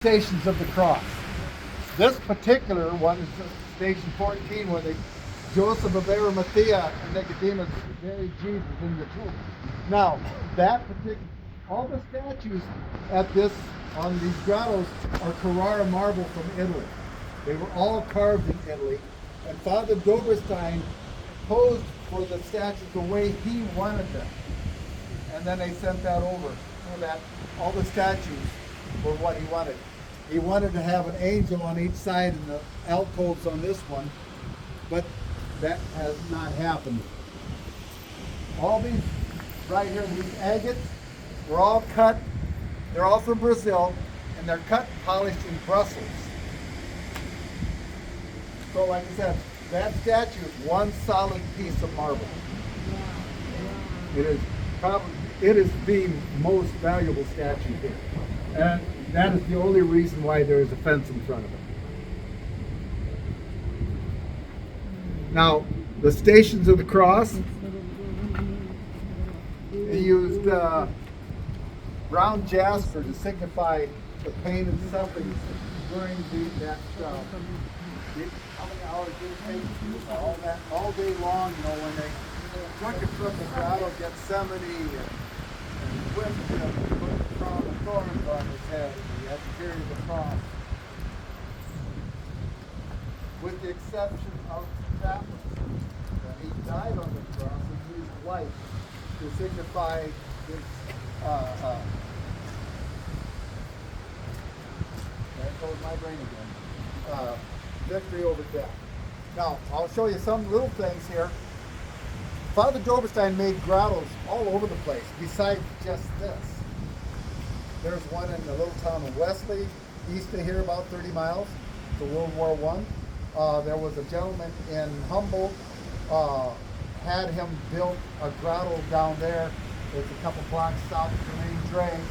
Stations of the Cross. This particular one is Station 14, where Joseph of Arimathea and Nicodemus buried Jesus in the tomb. Now, all the statues on these grottos are Carrara marble from Italy. They were all carved in Italy, and Father Doberstein posed for the statues the way he wanted them. And then they sent that over so that all the statues were what he wanted. He wanted to have an angel on each side and the alcoves on this one, but that has not happened. All these right here, these agates, were all cut. They're all from Brazil, and they're cut and polished in Brussels. So like I said, that statue is one solid piece of marble. It is the most valuable statue here. And that is the only reason why there is a fence in front of it. Now, the Stations of the Cross, they used brown jasper to signify the pain and suffering during how many hours did it take? All day long, when they took it from the Grotto Gethsemane and whipped him and put the crown of thorns on his head. He had to carry the cross. With the exception of that one, that he died on the cross and used light to signify his there goes my brain again. Victory over death. Now, I'll show you some little things here. Father Doberstein made grottos all over the place, besides just this. There's one in the little town of Wesley, east of here, about 30 miles, to World War I. There was a gentleman in Humboldt, had him build a grotto down there. It's a couple blocks south of the main drain.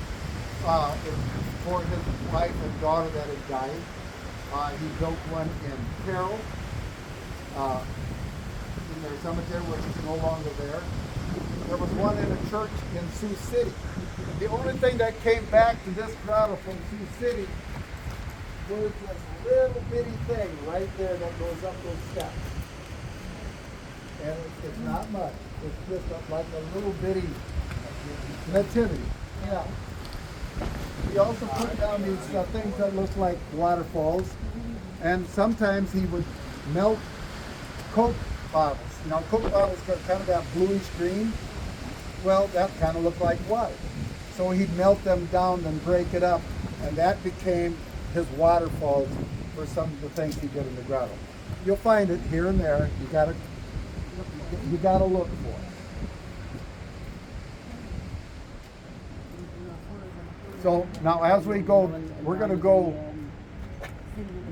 For his wife and daughter that had died. He built one in Carroll, in their cemetery, which is no longer there. There was one in a church in Sioux City. The only thing that came back to this grotto from Sioux City was this little bitty thing right there that goes up those steps. And it's not much. It's just like a little bitty nativity. Yeah. He also put down these things that look like waterfalls, and sometimes he would melt Coke bottles. Coke bottles got kind of that bluish green. Well, that kind of looked like water. So he'd melt them down and break it up, and that became his waterfalls for some of the things he did in the grotto. You'll find it here and there. You gotta look for it. So now as we go, we're going to go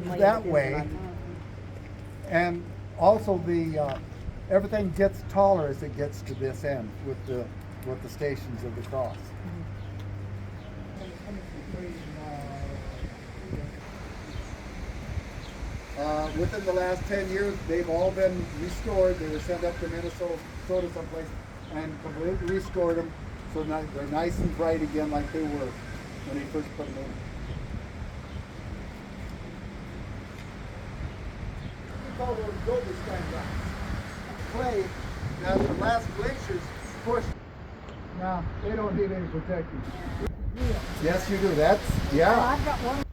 that way, and also everything gets taller as it gets to this end with the Stations of the Cross. Within the last 10 years, they've all been restored. They were sent up to Minnesota someplace and completely restored them, so now they're nice and bright again like they were when he first put them in. We call those Doberstein rocks. Clay, now the last glaciers pushed. Now, they don't need any protection. Yes, you do. Yeah. I've got one.